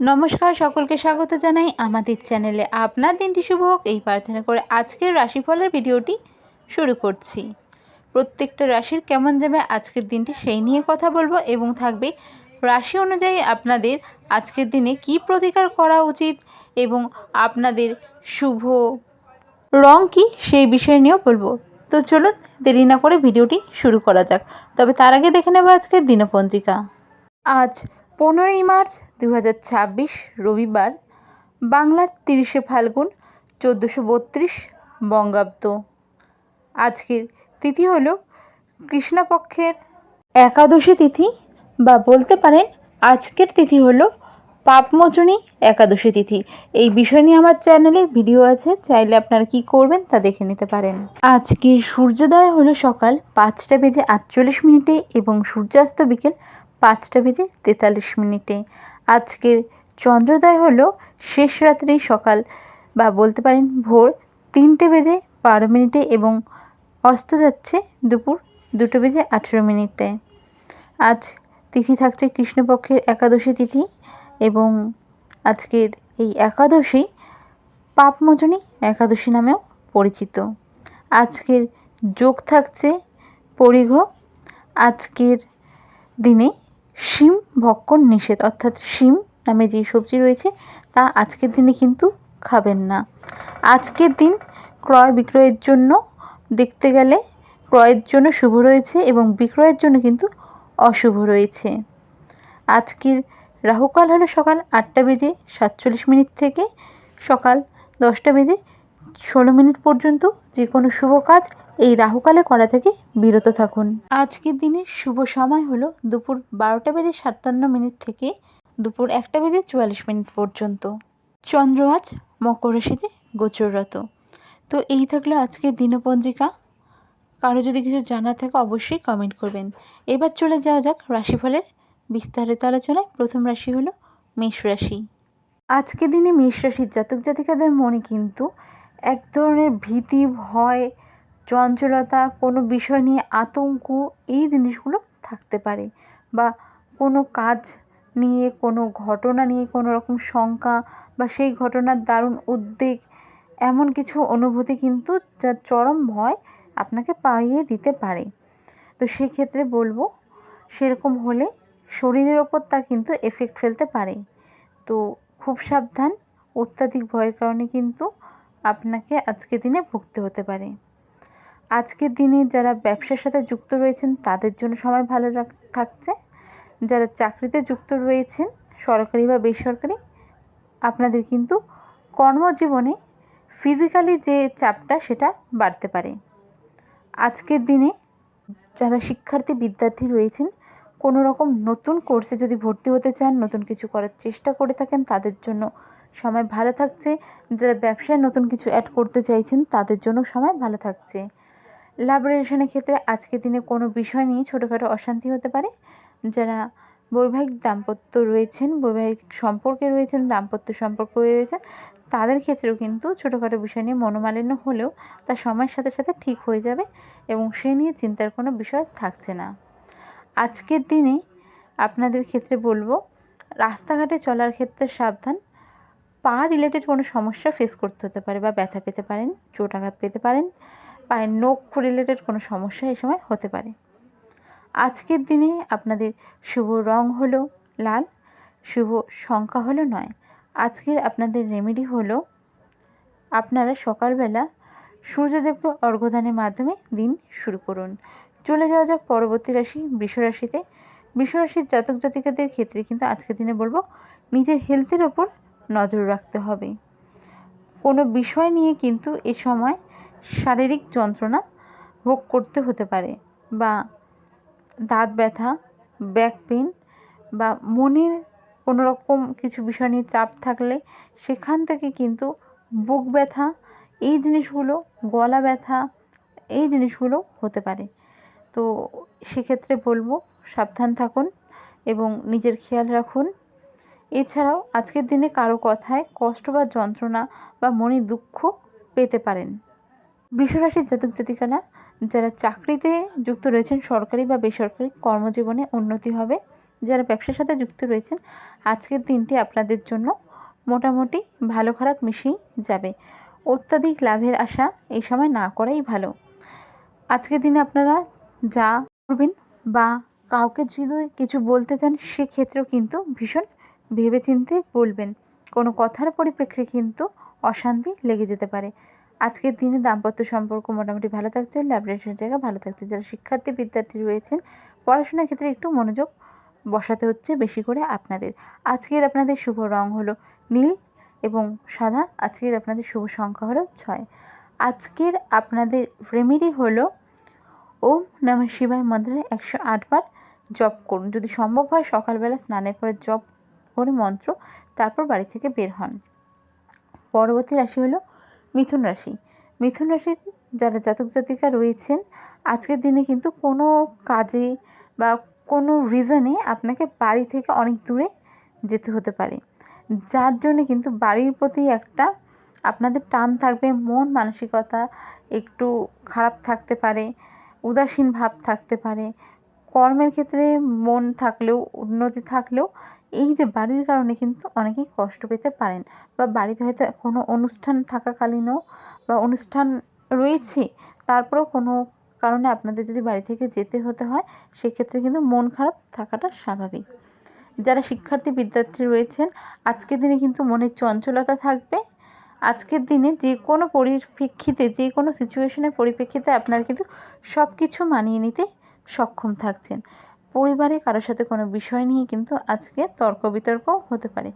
নমস্কার, সকলকে স্বাগত জানাই আমাদের চ্যানেলে। আপনার দিনটি শুভ হোক এই প্রার্থনা করে আজকের রাশিফলের ভিডিওটি শুরু করছি। প্রত্যেকটা রাশির কেমন যাবে আজকের দিনটি সেই নিয়ে কথা বলবো এবং থাকবে রাশি অনুযায়ী আপনাদের আজকের দিনে কি প্রতিকার করা উচিত এবং আপনাদের শুভ রং কি সেই বিষয় নিয়েও বলবো। তো চলুন দেরি না করে ভিডিওটি শুরু করা যাক। তবে তার আগে দেখে নেব আজকের দিনপঞ্জিকা। আজ 15ই মার্চ 2026 রবিবার, বাংলার 30শে ফাল্গুন 1432 বঙ্গাব্দ। আজকের তিথি হল কৃষ্ণপক্ষের একাদশী তিথি, বা বলতে পারেন আজকের তিথি হলো পাপমোচনী একাদশী তিথি। এই বিষয় নিয়ে আমার চ্যানেলে ভিডিও আছে, চাইলে আপনারা কি করবেন তা দেখে নিতে পারেন। আজকের সূর্যোদয় হলো সকাল 5টা বেজে 48 মিনিটে এবং সূর্যাস্ত বিকেল 5টা বেজে 43 মিনিটে। আজকের চন্দ্রোদয় হলো শেষ রাত্রি সকাল, বা বলতে পারেন ভোর 3টে বেজে 12 মিনিটে এবং অস্ত যাচ্ছে দুপুর 2টা বেজে 18 মিনিটে। আজ তিথি থাকছে কৃষ্ণপক্ষের একাদশী তিথি এবং আজকের এই একাদশী পাপমোচনী একাদশী নামেও পরিচিত। আজকের যোগ থাকছে পরিঘ। আজকের দিনে শিম ভক্ষণ নিষেধ, অর্থাৎ শিম নামে যে সবজি রয়েছে তা আজকের দিনে কিন্তু খাবেন না। আজকের দিন ক্রয় বিক্রয়ের জন্য দেখতে গেলে ক্রয়ের জন্য শুভ রয়েছে এবং বিক্রয়ের জন্য কিন্তু অশুভ রয়েছে। আজকের রাহুকাল হলো সকাল 8টা বেজে 47 মিনিট থেকে সকাল 10টা বেজে 16 মিনিট পর্যন্ত। যে কোনো শুভ কাজ এই রাহুকালে করা থেকে বিরত থাকুন। আজকের দিনের শুভ সময় হলো দুপুর 12টা বেজে 57 মিনিট থেকে দুপুর 1টা বেজে 44 মিনিট পর্যন্ত। চন্দ্র আজ মকর রাশিতে গোচররত। তো এই থাকলো আজকের দিনপঞ্জিকা। কারো যদি কিছু জানার থাকে অবশ্যই কমেন্ট করবেন। এবার চলে যাওয়া যাক রাশিফলের বিস্তারিত আলোচনায়। প্রথম রাশি হলো মেষ রাশি। আজকের দিনে মেষ রাশির জাতক জাতিকাদের মনে কিন্তু এক ধরনের ভীতি, ভয়, চঞ্চলতা, কোনো বিষয় নিয়ে আতঙ্ক, এই জিনিসগুলো থাকতে পারে, বা কোনো কাজ নিয়ে, কোনো ঘটনা নিয়ে কোনো রকম শঙ্কা বা সেই ঘটনার দারুণ উদ্বেগ, এমন কিছু অনুভূতি কিন্তু যার চরম ভয় আপনাকে পাইয়ে দিতে পারে। তো সেক্ষেত্রে বলবো সেরকম হলে শরীরের ওপর তা কিন্তু এফেক্ট ফেলতে পারে। তো খুব সাবধান, অত্যাধিক ভয়ের কারণে কিন্তু আপনাকে আজকের দিনে ভুগতে হতে পারে। আজকের দিনে যারা ব্যবসার সাথে যুক্ত রয়েছেন তাদের জন্য সময় ভালো থাকছে। যারা চাকরিতে যুক্ত রয়েছেন সরকারি বা বেসরকারি, আপনাদের কিন্তু কর্মজীবনে ফিজিক্যালি যে চাপটা সেটা বাড়তে পারে। আজকের দিনে যারা শিক্ষার্থী বিদ্যার্থী রয়েছেন, কোনো রকম নতুন কোর্সে যদি ভর্তি হতে চান, নতুন কিছু করার চেষ্টা করে থাকেন, তাদের জন্য সময় ভালো থাকছে। যারা ব্যবসায় নতুন কিছু অ্যাড করতে চাইছেন তাদের জন্য সময় ভালো থাকছে। লাভ রিলেশনের ক্ষেত্রে আজকের দিনে কোনো বিষয় নিয়ে ছোটোখাটো অশান্তি হতে পারে। যারা বৈবাহিক দাম্পত্য রয়েছেন, বৈবাহিক সম্পর্কে রয়েছেন, দাম্পত্য সম্পর্ক রয়েছেন, তাদের ক্ষেত্রেও কিন্তু ছোটোখাটো বিষয় নিয়ে মনোমালিন্য হলেও তা সময়ের সাথে সাথে ঠিক হয়ে যাবে এবং সে নিয়ে চিন্তার কোনো বিষয় থাকছে না। আজকের দিনে আপনাদের ক্ষেত্রে বলবো রাস্তাঘাটে চলার ক্ষেত্রে সাবধান। পা রিলেটেড কোনো সমস্যা ফেস করতে হতে পারে, বা ব্যথা পেতে পারেন, চোট আঘাত পেতে পারেন, পায়ের নখ রিলেটেড কোনো সমস্যা এই সময় হতে পারে। আজকের দিনে আপনাদের শুভ রং হলো লাল, শুভ সংখ্যা হলো 9। আজকের আপনাদের রেমেডি হলো আপনারা সকালবেলা সূর্যদেবকে অর্ঘ্যদানের মাধ্যমে দিন শুরু করুন। চলে যাওয়া যাক পরবর্তী রাশি বৃষ রাশিতে। বৃষ রাশির জাতক জাতিকাদের ক্ষেত্রে কিন্তু আজকের দিনে বলবো নিজের হেলথের ওপর নজর রাখতে হবে। কোনো বিষয় নিয়ে কিন্তু এ সময় শারীরিক যন্ত্রণা ভোগ করতে হতে পারে, বা দাঁত ব্যথা, ব্যাক পেন, বা মনের কোনো রকম কিছু বিষয় নিয়ে চাপ থাকলে সেখান থেকে কিন্তু বুক ব্যথা, এই জিনিসগুলো, গলা ব্যথা, এই জিনিসগুলো হতে পারে। তো সেক্ষেত্রে বলবো সাবধান থাকুন এবং নিজের খেয়াল রাখুন। এছাড়াও আজকের দিনে কারো কথায় কষ্ট বা যন্ত্রণা বা মনে দুঃখ পেতে পারেন। বৃষ রাশির জাতক জাতিকারা যারা চাকরিতে যুক্ত রয়েছেন, সরকারি বা বেসরকারি, কর্মজীবনে উন্নতি হবে, যারা ব্যবসার সাথে যুক্ত রয়েছেন আজকের দিনটি আপনাদের জন্য মোটামুটি ভালো খারাপ মিশিয়ে যাবে। অত্যাধিক লাভের আশা এই সময় না করাই ভালো। আজকের দিনে আপনারা যা করবেন বা কাউকে যদি কিছু বলতে চান সেক্ষেত্রেও কিন্তু ভীষণ ভেবেচিন্তে বলবেন। কোনো কথার পরিপ্রেক্ষিতে কিন্তু অশান্তি লেগে যেতে পারে। আজকের দিনে দাম্পত্য সম্পর্ক মোটামুটি ভালো থাকছে, ল্যাবরেটরির জায়গা ভালো থাকছে। যারা শিক্ষার্থী বিদ্যার্থী রয়েছেন পড়াশোনার ক্ষেত্রে একটু মনোযোগ বসাতে হচ্ছে বেশি করে আপনাদের। আজকের আপনাদের শুভ রং হলো নীল এবং সাদা। আজকের আপনাদের শুভ সংখ্যা হলো 6। আজকের আপনাদের রেমেডি হলো ওম নমঃ শিবায় মন্ত্রে 108 বার জপ করুন। যদি সম্ভব হয় সকালবেলা স্নানের পরে জপ করে মন্ত্র, তারপর বাড়ি থেকে বের হন। পরবর্তী রাশি হলো মিথুন রাশি। মিথুন রাশির যারা জাতক জাতিকা রয়েছেন আজকের দিনে কিন্তু কোনো কাজে বা কোনো রিজনে আপনাকে বাড়ি থেকে অনেক দূরে যেতে হতে পারে, যার জন্যে কিন্তু বাড়ির প্রতি একটা আপনাদের টান থাকবে। মন মানসিকতা একটু খারাপ থাকতে পারে, উদাসীন ভাব থাকতে পারে। কর্মের ক্ষেত্রে মন থাকলেও উন্নতি থাকলেও এই যে বাড়ির কারণে কিন্তু অনেকেই কষ্ট পেতে পারেন, বা বাড়িতে হয়তো কোনো অনুষ্ঠান থাকাকালীনও বা অনুষ্ঠান রয়েছে তারপরেও কোনো কারণে আপনাদের যদি বাড়ি থেকে যেতে হতে হয় সেক্ষেত্রে কিন্তু মন খারাপ থাকাটা স্বাভাবিক। যারা শিক্ষার্থী বিদ্যার্থী রয়েছেন আজকের দিনে কিন্তু মনের চঞ্চলতা থাকবে। আজকের দিনে যে কোনো পরিপ্রেক্ষিতে যে কোনো সিচুয়েশনের পরিপ্রেক্ষিতে আপনারা কিন্তু সব কিছু মানিয়ে নিতে সক্ষম থাকছেন। পরিবারে কারোর সাথে কোনো বিষয় নিয়ে কিন্তু আজকে তর্ক বিতর্ক হতে পারে।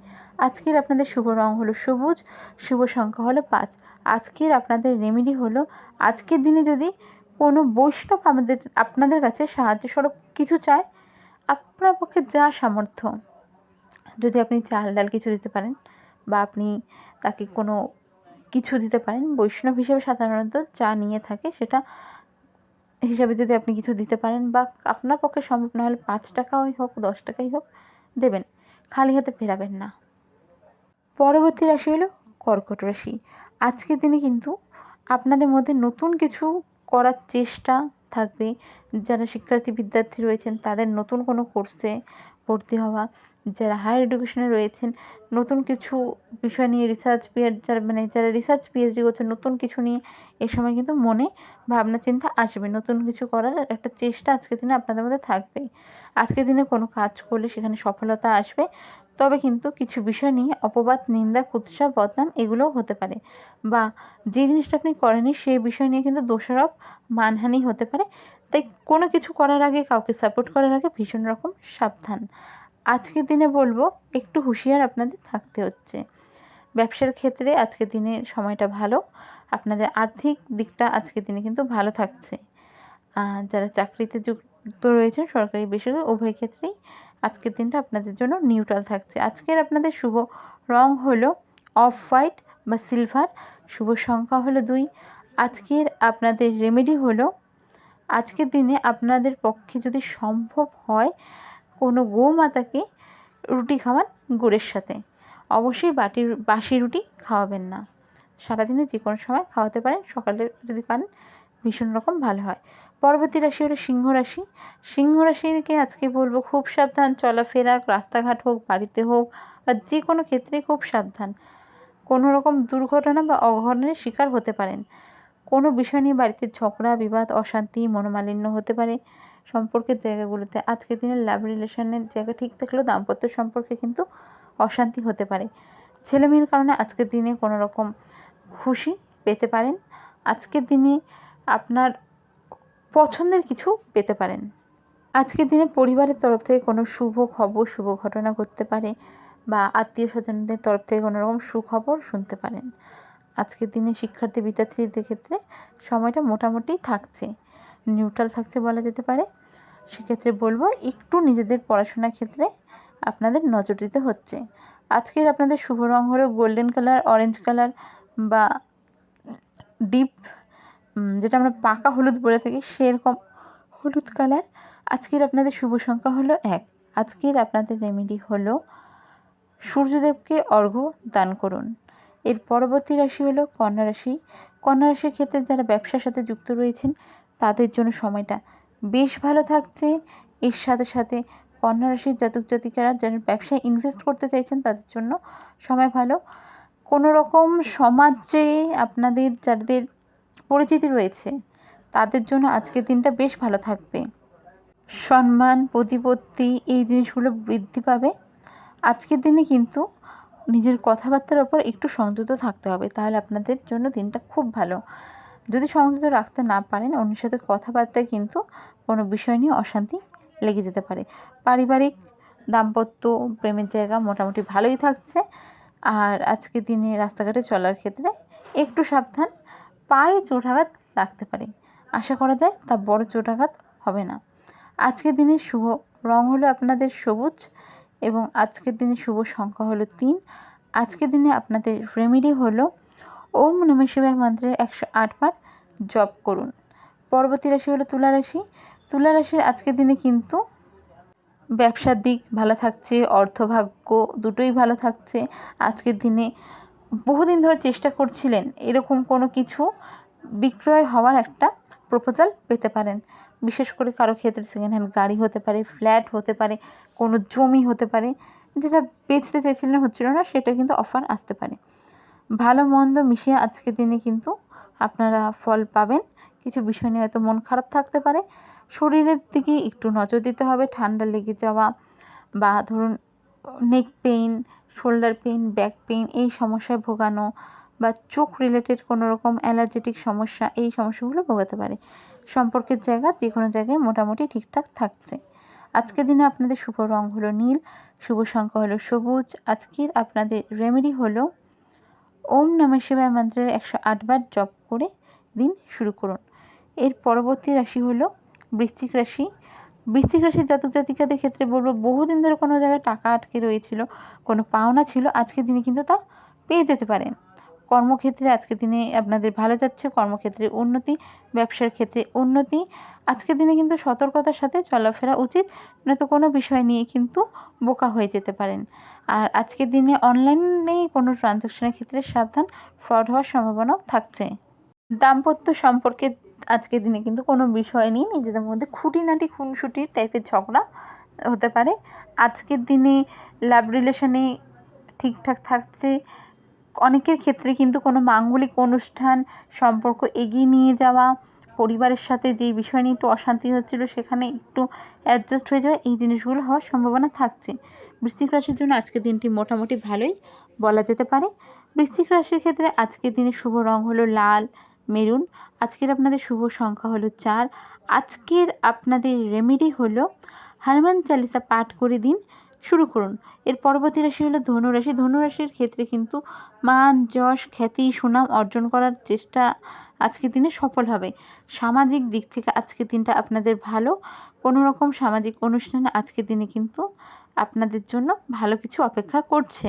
আজকের আপনাদের শুভ রং হলো সবুজ, শুভ সংখ্যা হলো 5। আজকের আপনাদের রেমেডি হলো আজকের দিনে যদি কোনো বৈষ্ণব আপনাদের কাছে সাহায্য স্বরূপ কিছু চায়, আপনার পক্ষে যা সামর্থ্য, যদি আপনি চাল ডাল কিছু দিতে পারেন বা আপনি তাকে কোনো কিছু দিতে পারেন, বৈষ্ণব হিসেবে সাধারণত যা নিয়ে থাকে সেটা হিসাবে যদি আপনি কিছু দিতে পারেন বা আপনার পক্ষে সম্ভব না হলে 5 টাকাই হোক 10 টাকাই হোক দেবেন, খালি হাতে ফেরাবেন না। পরবর্তী রাশি হলো কর্কট রাশি। আজকের দিনে কিন্তু আপনাদের মধ্যে নতুন কিছু করার চেষ্টা থাকবে। যারা শিক্ষার্থী বিদ্যার্থী রয়েছেন তাদের নতুন কোনো কোর্সে ভর্তি হওয়া, যারা হায়ার এডুকেশনে রয়েছেন নতুন কিছু বিষয় নিয়ে রিসার্চ যারা রিসার্চ পিএইচডি করছেন নতুন কিছু নিয়ে এ সময় কিন্তু মনে ভাবনা চিন্তা আসবে। নতুন কিছু করার একটা চেষ্টা আজকের দিনে আপনাদের মধ্যে থাকবে। আজকের দিনে কোনো কাজ করলে সেখানে সফলতা আসবে, তবে কিন্তু কিছু বিষয় নিয়ে অপবাদ, নিন্দা, কুৎসা, বদনাম এগুলোও হতে পারে, বা যে জিনিসটা আপনি করেননি সেই বিষয় নিয়ে কিন্তু দোষারোপ, মানহানি হতে পারে। তাই কোনো কিছু করার আগে, কাউকে সাপোর্ট করার আগে ভীষণ রকম সাবধান। আজকের দিনে বলবো একটু হুঁশিয়ার আপনাদের থাকতে হচ্ছে। ব্যবসার ক্ষেত্রে আজকের দিনে সময়টা ভালো, আপনাদের আর্থিক দিকটা আজকের দিনে কিন্তু ভালো থাকছে। যারা চাকরিতে যুক্ত রয়েছেন সরকারি বেসরকারি উভয় ক্ষেত্রেই আজকের দিনটা আপনাদের জন্য নিউট্রাল থাকছে। আজকের আপনাদের শুভ রং হলো অফ হোয়াইট বা সিলভার, শুভ সংখ্যা হলো 2। আজকের আপনাদের রেমেডি হলো আজকের দিনে আপনাদের পক্ষে যদি সম্ভব হয় কোনো গোমাতাকে রুটি খাওয়ান গুড়ের সাথে। অবশ্যই বাসি রুটি খাওয়াবেন না, সারাদিনে যে কোনো সময় খাওয়াতে পারেন, সকালে যদি পান ভীষণ রকম ভালো হয়। পরবর্তী রাশি হলো সিংহ রাশি। সিংহ রাশিকে আজকে বলবো খুব সাবধান, চলাফেরা রাস্তাঘাট হোক, বাড়িতে হোক বা যে কোনো ক্ষেত্রে খুব সাবধান। কোনো রকম দুর্ঘটনা বা অঘটনের শিকার হতে পারেন। কোনো বিষয় নিয়ে বাড়িতে ঝগড়া, বিবাদ, অশান্তি, মনোমালিন্য হতে পারে সম্পর্কের জায়গাগুলোতে। আজকের দিনে লাভ রিলেশনের জায়গা ঠিক থাকলেও দাম্পত্য সম্পর্কে কিন্তু অশান্তি হতে পারে। ছেলেমেয়ের কারণে আজকের দিনে কোনো রকম খুশি পেতে পারেন। আজকের দিনে আপনার পছন্দের কিছু পেতে পারেন। আজকের দিনে পরিবারের তরফ থেকে কোনো শুভ খবর, শুভ ঘটনা ঘটতে পারে, বা আত্মীয় স্বজনদের তরফ থেকে কোনো রকম সুখবর শুনতে পারেন। আজকের দিনে শিক্ষার্থী বিদ্যার্থীদের ক্ষেত্রে সময়টা মোটামুটি থাকছে, নিউট্রাল থাকছে বলা যেতে পারে। সেক্ষেত্রে বলবো একটু নিজেদের পড়াশোনার ক্ষেত্রে আপনাদের নজর দিতে হচ্ছে। আজকের আপনাদের শুভ রং হলো গোল্ডেন কালার, অরেঞ্জ কালার বা ডিপ যেটা আমরা পাকা হলুদ বলে থাকি সেরকম হলুদ কালার। আজকের আপনাদের শুভ সংখ্যা হলো 1। আজকের আপনাদের রেমেডি হলো সূর্যদেবকে অর্ঘ্য দান করুন। এর পরবর্তী রাশি হলো কন্যা রাশি। কন্যা রাশির ক্ষেত্রে যারা ব্যবসার সাথে যুক্ত রয়েছেন তাদের জন্য সময়টা বেশ ভালো থাকছে। এর সাথে সাথে কন্যা রাশির জাতক জাতিকারা যারা ব্যবসায় ইনভেস্ট করতে চাইছেন তাদের জন্য সময় ভালো। কোনো রকম সমাজে আপনাদের যাদের পরিচিতি রয়েছে তাদের জন্য আজকের দিনটা বেশ ভালো থাকবে। সম্মান, প্রতিপত্তি এই জিনিসগুলো বৃদ্ধি পাবে। আজকের দিনে কিন্তু নিজের কথাবার্তার ওপর একটু সংযত থাকতে হবে, তাহলে আপনাদের জন্য দিনটা খুব ভালো। যদি সংযত রাখতে না পারেন, অন্যের সাথে কথাবার্তায় কিন্তু কোনো বিষয় নিয়ে অশান্তি লেগে যেতে পারে। পারিবারিক, দাম্পত্য, প্রেমের জায়গা মোটামুটি ভালোই থাকছে। আর আজকের দিনে রাস্তাঘাটে চলার ক্ষেত্রে একটু সাবধান, পায়ে চোটাঘাত লাগতে পারে। আশা করা যায় তা বড় চোটাঘাত হবে না। আজকের দিনের শুভ রং হলো আপনাদের সবুজ এবং আজকের দিনের শুভ সংখ্যা হলো 3। আজকের দিনে আপনাদের রেমেডি হলো ওম নমঃ শিবায় মন্ত্রের 108 বার জপ করুন। পরবর্তী রাশি হলো তুলা রাশি। তুলা রাশির আজকের দিনে কিন্তু ব্যবসার দিক ভালো থাকছে, অর্থভাগ্য দুটোই ভালো থাকছে। আজকের দিনে বহুদিন ধরে চেষ্টা করছিলেন এরকম কোনো কিছু বিক্রয় হওয়ার একটা প্রপোজাল পেতে পারেন। বিশেষ করে কারো ক্ষেত্রে সেকেন্ড হ্যান্ড গাড়ি হতে পারে, ফ্ল্যাট হতে পারে, কোনো জমি হতে পারে, যেটা বেচতে চাইছিলেন হচ্ছিল না, সেটা কিন্তু অফার আসতে পারে। ভালো মন্দ মিশিয়ে আজকের দিনে কিন্তু আপনারা ফল পাবেন। কিছু বিষয় নিয়ে হয়তো মন খারাপ থাকতে পারে। শরীরের দিকে একটু নজর দিতে হবে। ঠান্ডা লেগে যাওয়া বা ধরুন নেক pain, shoulder pain, back pain এই সমস্যায় ভোগানো বা চোখ রিলেটেড কোনো রকম অ্যালার্জেটিক সমস্যা, এই সমস্যাগুলো ভোগাতে পারে। সম্পর্কের জায়গা যে কোনো জায়গায় মোটামুটি ঠিকঠাক থাকছে। আজকের দিনে আপনাদের শুভ রং হলো নীল, শুভ সংখ্যা হলো সবুজ। আজকের আপনাদের রেমেডি হলো ওম নমঃ শিবায় মন্ত্রের 108 বার জপ করে দিন শুরু করুন। এর পরবর্তী রাশি হলো বৃশ্চিক রাশি। বৃশ্চিক রাশির জাতক জাতিকাদের ক্ষেত্রে বলবো, বহুদিন ধরে কোনো জায়গায় টাকা আটকে রয়েছিল, কোনো পাওনা ছিল, আজকের দিনে কিন্তু তা পেয়ে যেতে পারেন। কর্মক্ষেত্রে আজকের দিনে আপনাদের ভালো যাচ্ছে, কর্মক্ষেত্রে উন্নতি, ব্যবসার ক্ষেত্রে উন্নতি। আজকের দিনে কিন্তু সতর্কতার সাথে চলাফেরা উচিত, নয়তো কোনো বিষয় নিয়ে কিন্তু বোকা হয়ে যেতে পারেন। আর আজকের দিনে অনলাইনে কোনো ট্রানজ্যাকশনের ক্ষেত্রে সাবধান, ফ্রড হওয়ার সম্ভাবনাও থাকছে। দাম্পত্য সম্পর্কে আজকের দিনে কিন্তু কোনো বিষয় নিয়ে নিজেদের মধ্যে খুঁটিনাটি খুনসুটির টাইপের ঝগড়া হতে পারে। আজকের দিনে লাভ রিলেশনে ঠিকঠাক থাকছে। অনেকের ক্ষেত্রে কিন্তু কোনো মাঙ্গলিক অনুষ্ঠান, সম্পর্ক এগিয়ে নিয়ে যাওয়া, পরিবারের সাথে যেই বিষয় নিয়ে একটু অশান্তি হচ্ছিল সেখানে একটু অ্যাডজাস্ট হয়ে যাওয়া, এই জিনিসগুলো হওয়ার সম্ভাবনা থাকছে। বৃশ্চিক রাশির জন্য আজকের দিনটি মোটামুটি ভালোই বলা যেতে পারে। বৃশ্চিক রাশির ক্ষেত্রে আজকের দিনে শুভ রং হলো লাল, মেরুন। আজকের আপনাদের শুভ সংখ্যা হলো 4। আজকের আপনাদের রেমেডি হলো হনুমান চালিসা পাঠ করে দিন শুরু করুন। এর পরবর্তী রাশি হলো ধনুরাশি। ধনুরাশির ক্ষেত্রে কিন্তু মান, যশ, খ্যাতি, সুনাম অর্জন করার চেষ্টা আজকের দিনে সফল হবে। সামাজিক দিক থেকে আজকের দিনটা আপনাদের ভালো। কোনো রকম সামাজিক অনুষ্ঠানে আজকের দিনে কিন্তু আপনাদের জন্য ভালো কিছু অপেক্ষা করছে।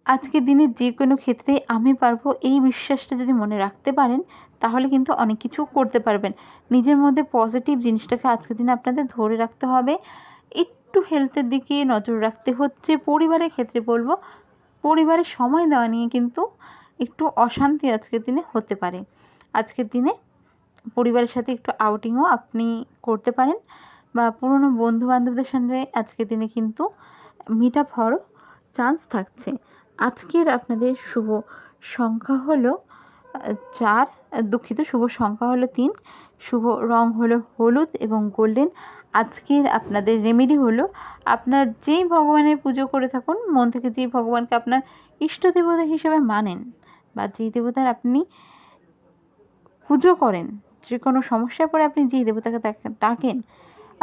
আজকের দিনে যে কোনো ক্ষেত্রে আমি পারবো এই বিশ্বাসটা যদি মনে রাখতে পারেন, তাহলে কিন্তু অনেক কিছু করতে পারবেন। নিজের মধ্যে পজিটিভ জিনিসটাকে আজকের দিনে আপনাদের ধরে রাখতে হবে। একটু হেলথের দিকে নজর রাখতে হচ্ছে। পরিবারের ক্ষেত্রে বলবো, পরিবারের সময় দেওয়া নিয়ে কিন্তু একটু অশান্তি আজকের দিনে হতে পারে। আজকের দিনে পরিবারের সাথে একটু আউটিংও আপনি করতে পারেন বা পুরনো বন্ধুবান্ধবদের সঙ্গে আজকের দিনে কিন্তু মিট আপ হওয়ারও চান্স থাকছে। আজকের আপনাদের শুভ সংখ্যা হলো 4, শুভ সংখ্যা হলো 3, শুভ রং হলো হলুদ এবং গোল্ডেন। আজকের আপনাদের রেমেডি হলো, আপনার যেই ভগবানের পুজো করে থাকুন, মন থেকে যেই ভগবানকে আপনার ইষ্ট দেবতা হিসেবে মানেন বা যেই দেবতার আপনি পুজো করেন, যে কোনো সমস্যায় পড়ে আপনি যেই দেবতাকে ডাকেন,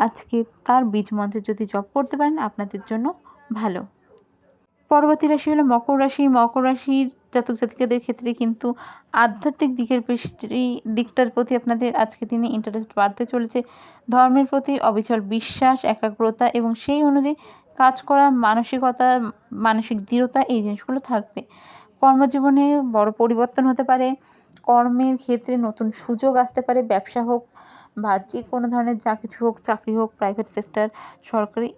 আজকে তার বীজ মন্ত্র যদি জপ করতে পারেন আপনাদের জন্য ভালো। পরবর্তী রাশি হলো মকর রাশি। মকর রাশির জাতক জাতিকাদের ক্ষেত্রে কিন্তু আধ্যাত্মিক দিকটার প্রতি আপনাদের আজকের দিনে ইন্টারেস্ট বাড়তে চলেছে। ধর্মের প্রতি অবিচল বিশ্বাস, একাগ্রতা এবং সেই অনুযায়ী কাজ করার মানসিকতা, মানসিক দৃঢ়তা, এই জিনিসগুলো থাকবে। কর্মজীবনে বড় পরিবর্তন হতে পারে। কর্মের ক্ষেত্রে নতুন সুযোগ আসতে পারে। ব্যবসা হোক বা যে কোনো ধরনের যা কিছু হোক, চাকরি হোক, প্রাইভেট সেক্টর, সরকারি,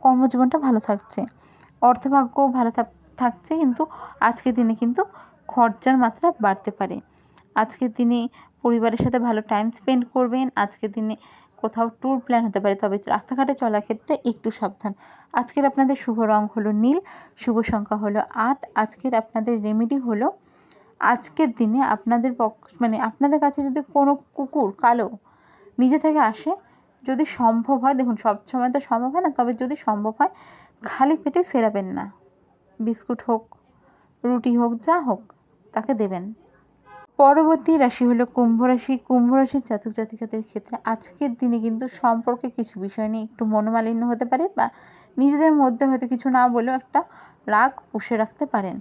কর্মজীবনটা ভালো থাকছে। অর্থভাগ্যও ভালো থাকছে, কিন্তু আজকের দিনে কিন্তু খরচার মাত্রা বাড়তে পারে। আজকের দিনে পরিবারের সাথে ভালো টাইম স্পেন্ড করবেন। আজকের দিনে কোথাও ট্যুর প্ল্যান হতে পারে, তবে রাস্তাঘাটে চলার ক্ষেত্রে একটু সাবধান। আজকের আপনাদের শুভ রং হলো নীল, শুভ সংখ্যা হলো 8। আজকের আপনাদের রেমেডি হলো, আজকের দিনে আপনাদের আপনাদের কাছে যদি কোনো কুকুর কালো নিজে থেকে আসে, যদি সম্ভব হয়, দেখুন সব সময় তো সম্ভব হয় না, তবে যদি সম্ভব হয় খালি পেটে ফেরাবেন না। বিস্কুট হোক, রুটি হোক, যা হোক তাকে দেবেন। পরবর্তী রাশি হলো কুম্ভ রাশি। কুম্ভ রাশির জাতক জাতিকাদের ক্ষেত্রে আজকের দিনে কিন্তু সম্পর্কে কিছু বিষয় নিয়ে একটু মনোমালিন্য হতে পারে, বা নিজেদের মধ্যে হয়তো কিছু না বলেও একটা রাগ পুষে রাখতে পারেন।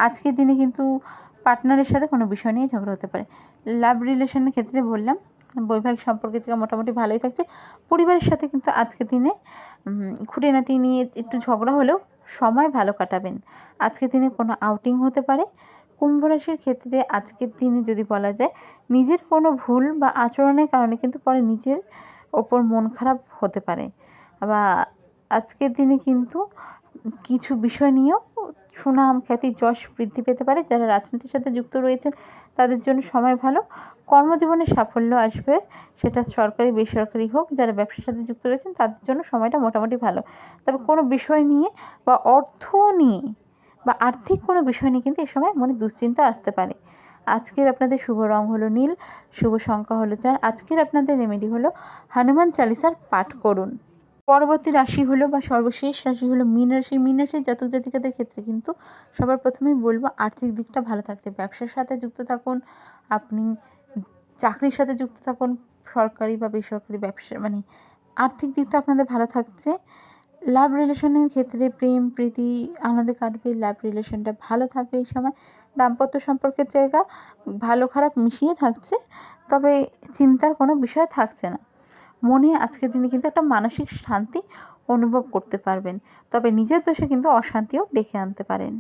আজকের দিনে কিন্তু পার্টনারের সাথে কোনো বিষয় নিয়ে ঝগড়া হতে পারে। লাভ রিলেশনের ক্ষেত্রে বললাম, বৈবাহিক সম্পর্কের জায়গা মোটামুটি ভালোই থাকছে। পরিবারের সাথে কিন্তু আজকের দিনে খুঁটিনাটি নিয়ে একটু ঝগড়া হলেও সময় ভালো কাটাবেন। আজকের দিনে কোনো আউটিং হতে পারে। কুম্ভ রাশির ক্ষেত্রে আজকের দিনে যদি বলা যায়, নিজের কোনো ভুল বা আচরণের কারণে কিন্তু পরে নিজের ওপর মন খারাপ হতে পারে, বা আজকের দিনে কিন্তু কিছু বিষয় নিয়েও সুনাম খ্যাতি যশ বৃদ্ধি পেতে পারে। যারা রাজনীতির সাথে যুক্ত রয়েছেন তাদের জন্য সময় ভালো। কর্মজীবনে সাফল্য আসবে, সেটা সরকারি বেসরকারি হোক। যারা ব্যবসার সাথে যুক্ত রয়েছেন তাদের জন্য সময়টা মোটামুটি ভালো। তবে কোনো বিষয় নিয়ে বা অর্থ নিয়ে বা আর্থিক কোনো বিষয় নিয়ে কিন্তু এই সময় মনে দুশ্চিন্তা আসতে পারে। আজকের আপনাদের শুভ রং হলো নীল, শুভ সংখ্যা হলো 4। আজকের আপনাদের রেমেডি হলো হনুমান চালিসার পাঠ করুন। পরবর্তী রাশি হলো বা সর্বশেষ রাশি হলো মীন রাশি। মীন রাশির জাতক জাতিকাদের ক্ষেত্রে কিন্তু সবার প্রথমেই বলবো আর্থিক দিকটা ভালো থাকছে। ব্যবসার সাথে যুক্ত থাকুন, আপনি চাকরির সাথে যুক্ত থাকুন, সরকারি বা বেসরকারি ব্যবসা, আর্থিক দিকটা আপনাদের ভালো থাকছে। লাভ রিলেশনের ক্ষেত্রে প্রেম প্রীতি আনন্দে কাটবে, লাভ রিলেশনটা ভালো থাকবে এই সময়। দাম্পত্য সম্পর্কের জায়গা ভালো খারাপ মিশিয়ে থাকছে, তবে চিন্তার কোনো বিষয় থাকছে না। মনে আজকের দিনে কিন্তু একটা মানসিক শান্তি অনুভব করতে পারবেন, তবে নিজের দোষে কিন্তু অশান্তিও ডেকে আনতে পারেন।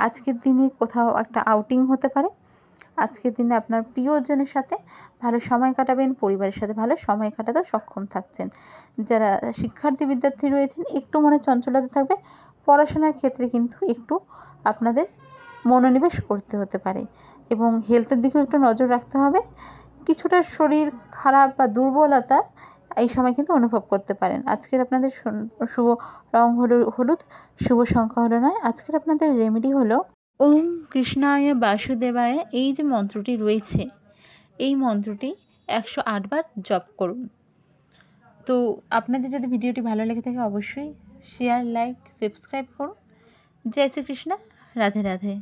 আজকের দিনে কোথাও একটা আউটিং হতে পারে। আজকের দিনে আপনার প্রিয়জনের সাথে ভালো সময় কাটাবেন, পরিবারের সাথে ভালো সময় কাটাতেও সক্ষম থাকছেন। যারা শিক্ষার্থী বিদ্যার্থী রয়েছেন একটু মনে চঞ্চলতা থাকবে। পড়াশোনার ক্ষেত্রে কিন্তু একটু আপনাদের মনোনিবেশ করতে হতে পারে, এবং হেলথের দিকেও একটু নজর রাখতে হবে। কিছুটা শরীর খারাপ বা দুর্বলতা এই সময় কিন্তু অনুভব করতে পারেন। আজকের আপনাদের শুভ রং হলো হলুদ, শুভ সংখ্যা হলো 9। আজকের আপনাদের রেমেডি হলো ওম কৃষ্ণায় বাসুদেবায়, এই যে মন্ত্রটি রয়েছে এই মন্ত্রটি 108 বার জপ করুন। তো আপনাদের যদি ভিডিওটি ভালো লেগে থাকে অবশ্যই শেয়ার, লাইক, সাবস্ক্রাইব করুন। জয় শ্রীকৃষ্ণ, রাধে রাধে।